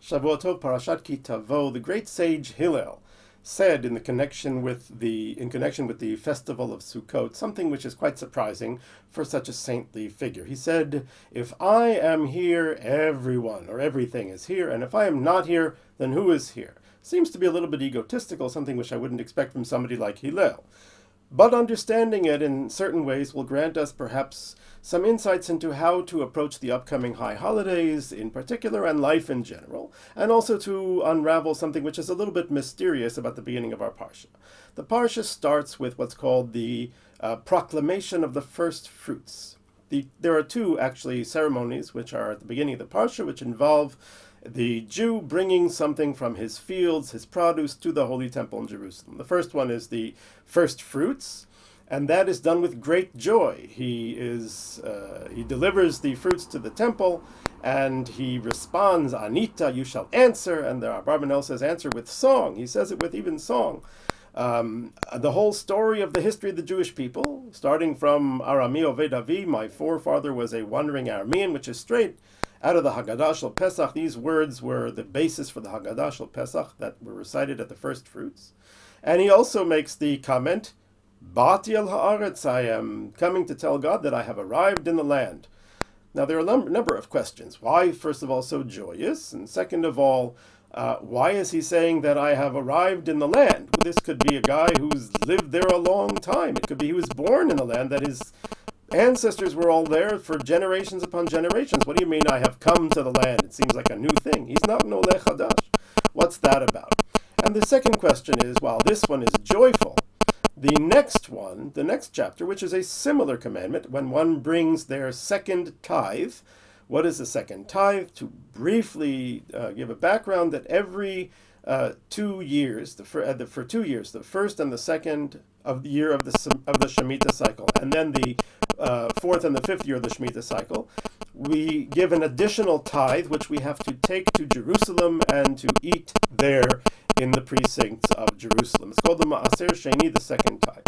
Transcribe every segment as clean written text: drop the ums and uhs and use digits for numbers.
Shavuot Tov, Parashat Ki Tavo. The great sage Hillel said in connection with the festival of Sukkot something which is quite surprising for such a saintly figure. He said, "If I am here, everyone or everything is here, and if I am not here, then who is here?" Seems to be a little bit egotistical, something which I wouldn't expect from somebody like Hillel. But understanding it in certain ways will grant us perhaps some insights into how to approach the upcoming high holidays in particular and life in general, and also to unravel something which is a little bit mysterious about the beginning of our Parsha. The Parsha starts with what's called the proclamation of the first fruits. There are two, actually, ceremonies which are at the beginning of the Parsha, which involve the Jew bringing something from his fields, his produce, to the Holy Temple in Jerusalem. The first one is the first fruits, and that is done with great joy. He delivers the fruits to the temple, and he responds, "Anita, you shall answer," and the Abarbanel says, "Answer with song." He says it with even song. The whole story of the history of the Jewish people, starting from Arami Oved Avi, my forefather was a wandering Aramean, which is straight out of the Haggadah Shel Pesach. These words were the basis for the Haggadah Shel Pesach that were recited at the first fruits. And he also makes the comment, Bati el haaretz, I am coming to tell God that I have arrived in the land. Now there are a number of questions. Why, first of all, so joyous? And second of all, why is he saying that I have arrived in the land? This could be a guy who's lived there a long time. It could be he was born in the land, that his ancestors were all there for generations upon generations. What do you mean I have come to the land? It seems like a new thing. He's not an Oleh Chadash. What's that about? And the second question is, while this one is joyful, the next one, the next chapter, which is a similar commandment, when one brings their second tithe. What is the second tithe? To briefly give a background, that every 2 years, for 2 years, the first and the second of the year of the Shemitah cycle, and then the fourth and the fifth year of the Shemitah cycle, we give an additional tithe, which we have to take to Jerusalem and to eat there in the precincts of Jerusalem. It's called the Ma'aser Sheni, the second tithe.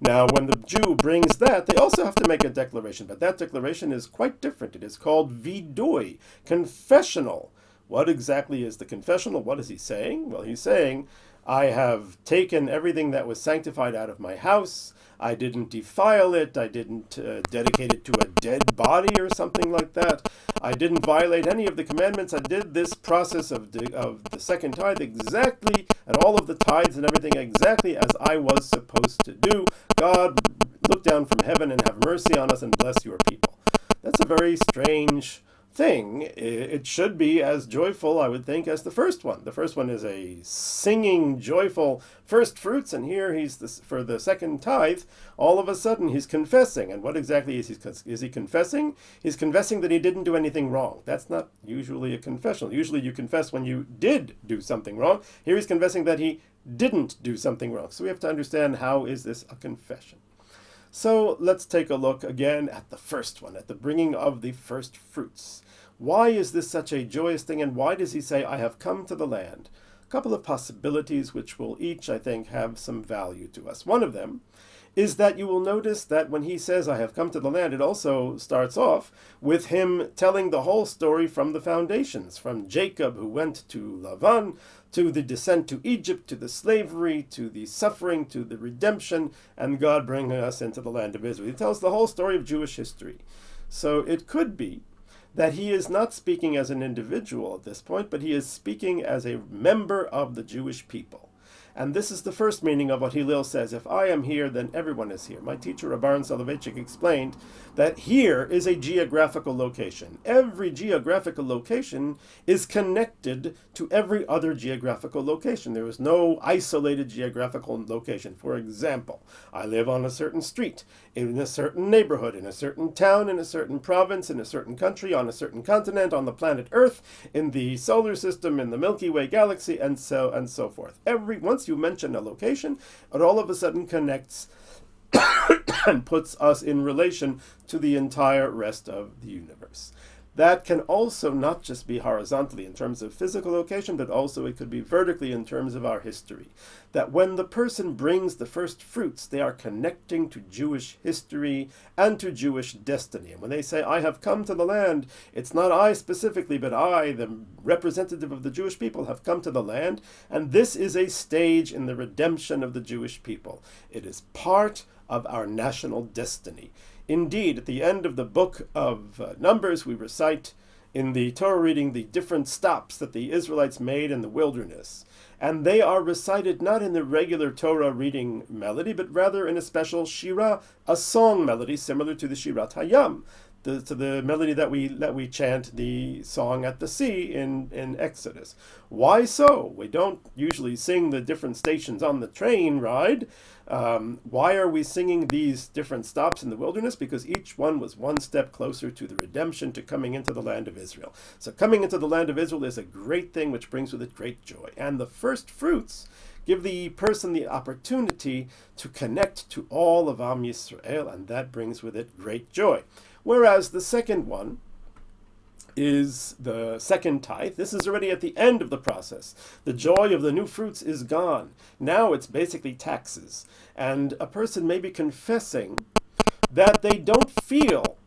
Now, when the Jew brings that, they also have to make a declaration, but that declaration is quite different. It is called vidui, confessional. What exactly is the confessional? What is he saying? Well, he's saying, I have taken everything that was sanctified out of my house. I didn't defile it. I didn't dedicate it to a dead body or something like that. I didn't violate any of the commandments. I did this process of the second tithe exactly, and all of the tithes and everything exactly as I was supposed to do. God, look down from heaven and have mercy on us and bless your people. That's a very strange thing. It should be as joyful, I would think, as the first one. The first one is a singing, joyful first fruits, and here for the second tithe, all of a sudden he's confessing. And what exactly is he confessing? He's confessing that he didn't do anything wrong. That's not usually a confession. Usually you confess when you did do something wrong. Here he's confessing that he didn't do something wrong. So we have to understand, how is this a confession? So let's take a look again at the first one, at the bringing of the first fruits. Why is this such a joyous thing, and why does he say, I have come to the land? A couple of possibilities which will each, I think, have some value to us. One of them is that you will notice that when he says, I have come to the land, it also starts off with him telling the whole story from the foundations, from Jacob, who went to Lavan, to the descent to Egypt, to the slavery, to the suffering, to the redemption, and God bringing us into the land of Israel. He tells the whole story of Jewish history. So it could be that he is not speaking as an individual at this point, but he is speaking as a member of the Jewish people. And this is the first meaning of what Hillel says, if I am here, then everyone is here. My teacher, Rabban Soloveitchik, explained that here is a geographical location. Every geographical location is connected to every other geographical location. There is no isolated geographical location. For example, I live on a certain street, in a certain neighborhood, in a certain town, in a certain province, in a certain country, on a certain continent, on the planet Earth, in the solar system, in the Milky Way galaxy, and so forth. Once you mention a location, it all of a sudden connects and puts us in relation to the entire rest of the universe. that can also not just be horizontally in terms of physical location, but also it could be vertically in terms of our history. That when the person brings the first fruits, they are connecting to Jewish history and to Jewish destiny. And when they say, I have come to the land, it's not I specifically, but I, the representative of the Jewish people, have come to the land. And this is a stage in the redemption of the Jewish people. It is part of our national destiny. Indeed, at the end of the book of Numbers, we recite in the Torah reading the different stops that the Israelites made in the wilderness. And they are recited not in the regular Torah reading melody, but rather in a special shira, a song melody similar to the Shirat Hayam, to the melody that we chant the song at the sea in Exodus. Why so? We don't usually sing the different stations on the train ride. Why are we singing these different stops in the wilderness? Because each one was one step closer to the redemption, to coming into the land of Israel. So coming into the land of Israel is a great thing which brings with it great joy. And the first fruits give the person the opportunity to connect to all of Am Yisrael, and that brings with it great joy. Whereas the second one is the second tithe. This is already at the end of the process. The joy of the new fruits is gone. Now it's basically taxes. And a person may be confessing that they don't feel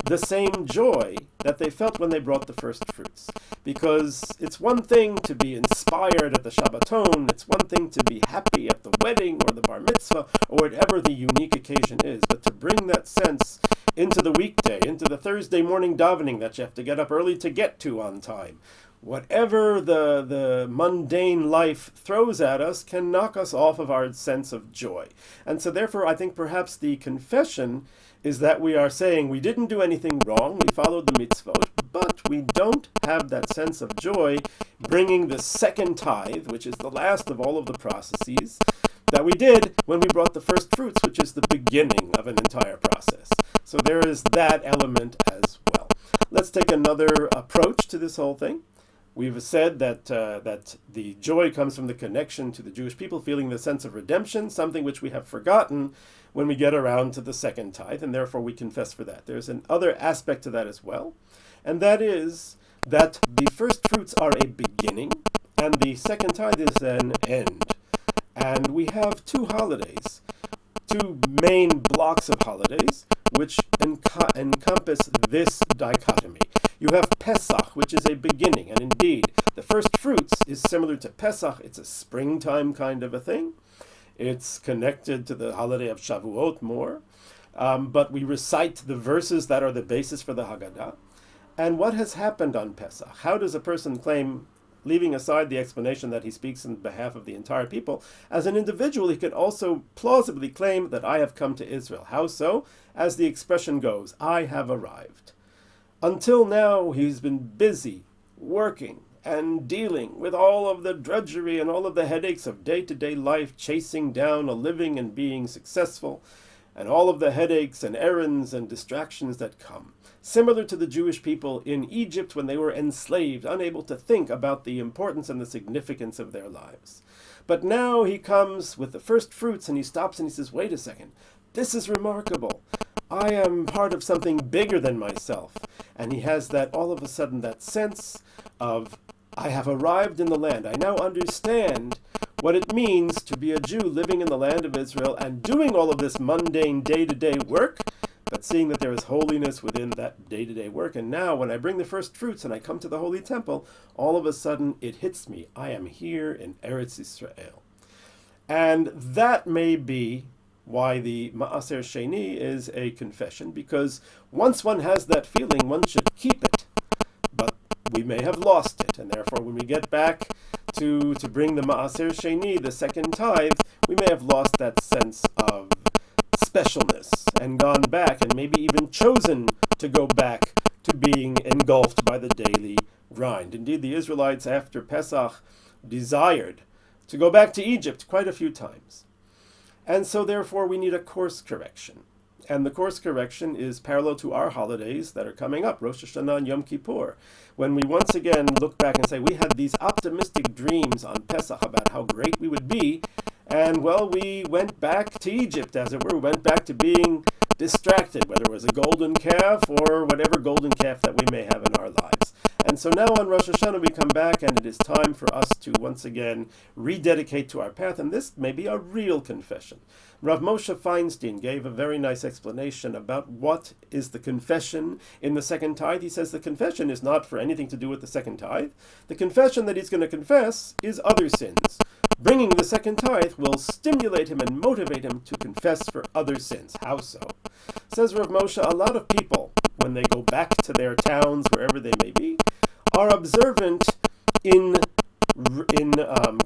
the same joy that they felt when they brought the first fruits. Because it's one thing to be inspired at the Shabbaton, it's one thing to be happy at the wedding or the bar mitzvah or whatever the unique occasion is, but to bring that sense into the weekday, into the Thursday morning davening that you have to get up early to get to on time. Whatever the mundane life throws at us can knock us off of our sense of joy. And so therefore I think perhaps the confession is that we are saying we didn't do anything wrong, we followed the mitzvot, but we don't have that sense of joy bringing the second tithe, which is the last of all of the processes, that we did when we brought the first fruits, which is the beginning of an entire process. So there is that element as well. Let's take another approach to this whole thing. We've said that the joy comes from the connection to the Jewish people, feeling the sense of redemption, something which we have forgotten when we get around to the second tithe, and therefore we confess for that. There's another aspect to that as well, and that is that the first fruits are a beginning, and the second tithe is an end. And we have two holidays, two main blocks of holidays, which encompass this dichotomy. You have Pesach, which is a beginning, and indeed, the first fruits is similar to Pesach. It's a springtime kind of a thing. It's connected to the holiday of Shavuot more, but we recite the verses that are the basis for the Haggadah. And what has happened on Pesach? How does a person claim, leaving aside the explanation that he speaks on behalf of the entire people, as an individual he could also plausibly claim that I have come to Israel. How so? As the expression goes, I have arrived. Until now, he's been busy working and dealing with all of the drudgery and all of the headaches of day-to-day life, chasing down a living and being successful, and all of the headaches and errands and distractions that come. Similar to the Jewish people in Egypt when they were enslaved, unable to think about the importance and the significance of their lives. But now he comes with the first fruits and he stops and he says, wait a second, this is remarkable. I am part of something bigger than myself. And he has that, all of a sudden, that sense of, I have arrived in the land. I now understand what it means to be a Jew living in the land of Israel and doing all of this mundane day-to-day work, but seeing that there is holiness within that day-to-day work. And now when I bring the first fruits and I come to the Holy Temple, all of a sudden it hits me. I am here in Eretz Yisrael. And that may be why the Ma'aser Sheni is a confession, because once one has that feeling, one should keep it. But we may have lost it, and therefore when we get back to bring the Ma'aser Sheni, the second tithe, we may have lost that sense of specialness and gone back and maybe even chosen to go back to being engulfed by the daily grind. Indeed, the Israelites after Pesach desired to go back to Egypt quite a few times. And so therefore we need a course correction. And the course correction is parallel to our holidays that are coming up, Rosh Hashana and Yom Kippur, when we once again look back and say we had these optimistic dreams on Pesach about how great we would be, And, well, we went back to Egypt, as it were. We went back to being distracted, whether it was a golden calf or whatever golden calf that we may have in our lives. And so now on Rosh Hashana we come back, and it is time for us to once again rededicate to our path, and this may be a real confession. Rav Moshe Feinstein gave a very nice explanation about what is the confession in the second tithe. He says the confession is not for anything to do with the second tithe. The confession that he's going to confess is other sins. Bringing the second tithe will stimulate him and motivate him to confess for other sins. How so? Says Rav Moshe, a lot of people, when they go back to their towns, wherever they may be, are observant in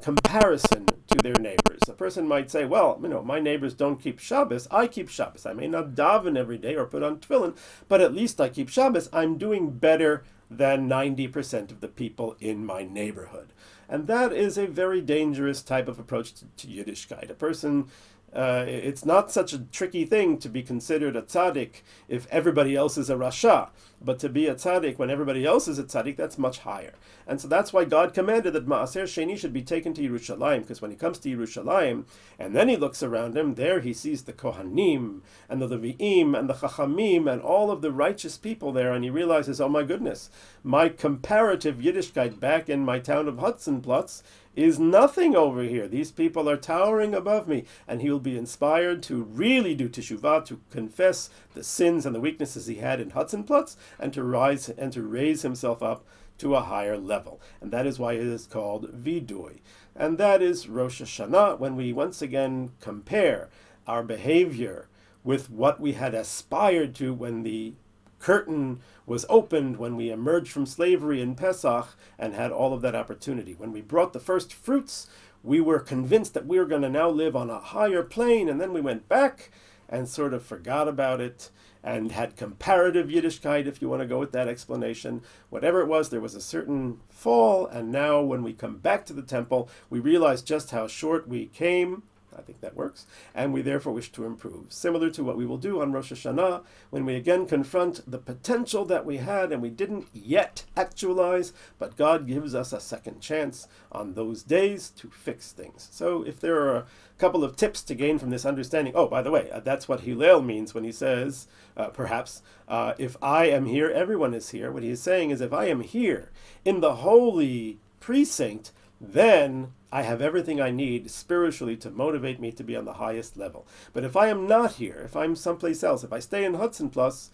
comparison to their neighbors. A person might say, well, my neighbors don't keep Shabbos. I keep Shabbos. I may not daven every day or put on tefillin, but at least I keep Shabbos. I'm doing better than 90% of the people in my neighborhood. And that is a very dangerous type of approach to Yiddishkeit. A person, it's not such a tricky thing to be considered a tzaddik if everybody else is a rasha. But to be a tzaddik when everybody else is a tzaddik, that's much higher. And so that's why God commanded that Maaser Sheni should be taken to Yerushalayim, because when he comes to Yerushalayim, and then he looks around him, there he sees the Kohanim, and the Levi'im, and the Chachamim, and all of the righteous people there, and he realizes, oh my goodness, my comparative Yiddishkeit back in my town of Hotzenplotz is nothing over here. These people are towering above me, and he will be inspired to really do teshuvah, to confess the sins and the weaknesses he had in Hotzenplotz, and to raise himself up to a higher level. And that is why it is called vidui. And that is Rosh Hashana, when we once again compare our behavior with what we had aspired to when the curtain was opened, when we emerged from slavery in Pesach and had all of that opportunity. When we brought the first fruits, we were convinced that we were going to now live on a higher plane, and then we went back and sort of forgot about it and had comparative Yiddishkeit, if you want to go with that explanation. Whatever it was, there was a certain fall, and now when we come back to the temple, we realize just how short we came. I think that works, and we therefore wish to improve. Similar to what we will do on Rosh Hashanah, when we again confront the potential that we had and we didn't yet actualize, but God gives us a second chance on those days to fix things. So if there are a couple of tips to gain from this understanding, oh, by the way, that's what Hillel means when he says, perhaps, if I am here, everyone is here. What he is saying is, if I am here in the holy precinct, then I have everything I need spiritually to motivate me to be on the highest level. But if I am not here, if I'm someplace else, if I stay in Hotzenplotz,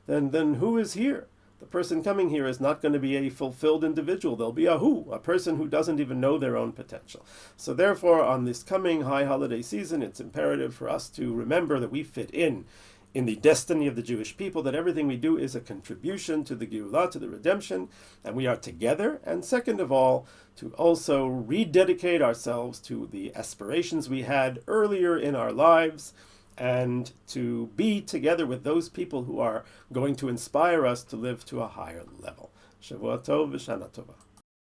then who is here? The person coming here is not going to be a fulfilled individual. They'll be a person who doesn't even know their own potential. So therefore, on this coming high holiday season, it's imperative for us to remember that we fit in the destiny of the Jewish people, that everything we do is a contribution to the Geulah, to the redemption, and we are together. And second of all, to also rededicate ourselves to the aspirations we had earlier in our lives, and to be together with those people who are going to inspire us to live to a higher level. Shavua Tov v'Shana Tova.